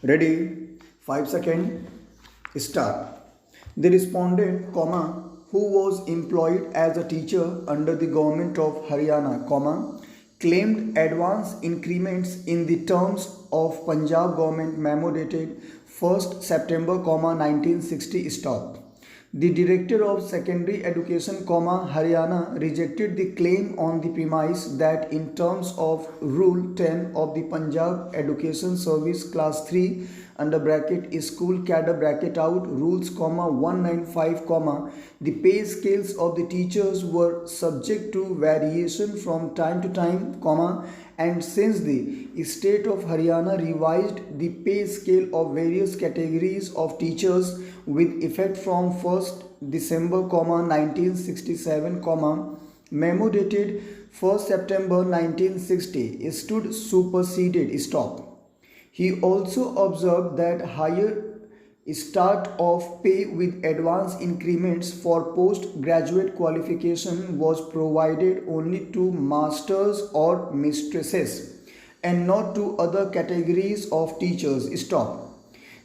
Ready? 5 seconds. Start. The respondent, comma, who was employed as a teacher under the government of Haryana, comma, claimed advance increments in the terms of Punjab government memo dated 1st September, 1960. Stop. The Director of Secondary Education, Haryana rejected the claim on the premise that in terms of Rule 10 of the Punjab Education Service Class 3 under bracket school cadre bracket out rules, 195, the pay scales of the teachers were subject to variation from time to time, and since the state of Haryana revised the pay scale of various categories of teachers with effect from 1st December, 1967, memo dated 1st September 1960 stood superseded. Stop. He also observed that higher start of pay with advance increments for postgraduate qualification was provided only to masters or mistresses and not to other categories of teachers. Stop.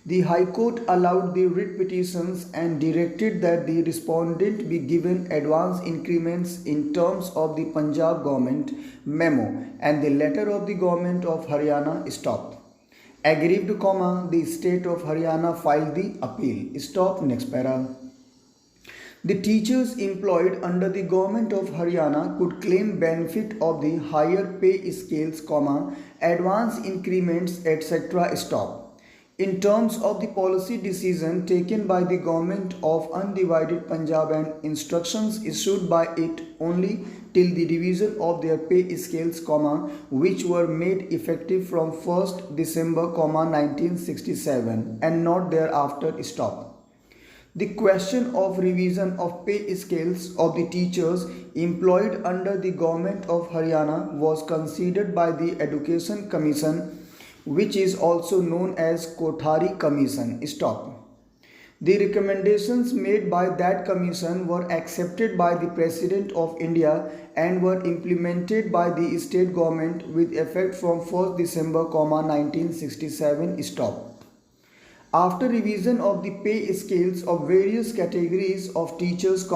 The High Court allowed the writ petitions and directed that the respondent be given advance increments in terms of the Punjab government memo and the letter of the government of Haryana. Stop. Aggrieved, the state of Haryana filed the appeal. Stop. Next para. The teachers employed under the government of Haryana could claim benefit of the higher pay scales, advance increments, etc. Stop. In terms of the policy decision taken by the government of undivided Punjab and instructions issued by it only till the revision of their pay scales, which were made effective from 1st December, 1967 and not thereafter. Stop. The question of revision of pay scales of the teachers employed under the government of Haryana was considered by the Education Commission, which is also known as Kothari Commission. Stop. The recommendations made by that commission were accepted by the President of India and were implemented by the state government with effect from 1st December, 1967. Stop. After revision of the pay scales of various categories of teachers,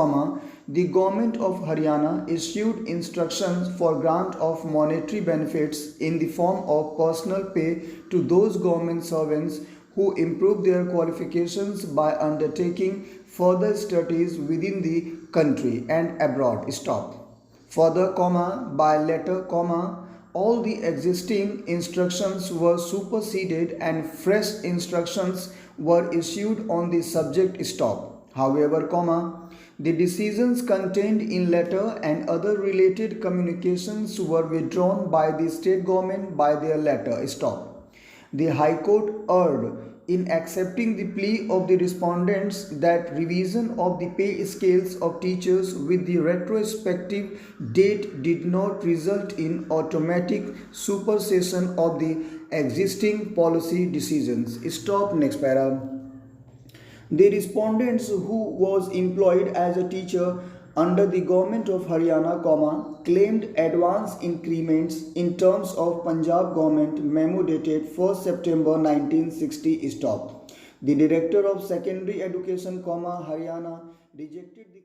the government of Haryana issued instructions for grant of monetary benefits in the form of personal pay to those government servants who improve their qualifications by undertaking further studies within the country and abroad. Stop. Further, by letter, all the existing instructions were superseded and fresh instructions were issued on the subject. Stop. However, the decisions contained in letter and other related communications were withdrawn by the state government by their letter. Stop. The High Court erred in accepting the plea of the respondents that revision of the pay scales of teachers with the retrospective date did not result in automatic supersession of the existing policy decisions. Stop. Next para. The respondents who was employed as a teacher under the government of Haryana, claimed advance increments in terms of Punjab government memo dated 1st September 1960. Stop. The Director of Secondary Education, Haryana rejected the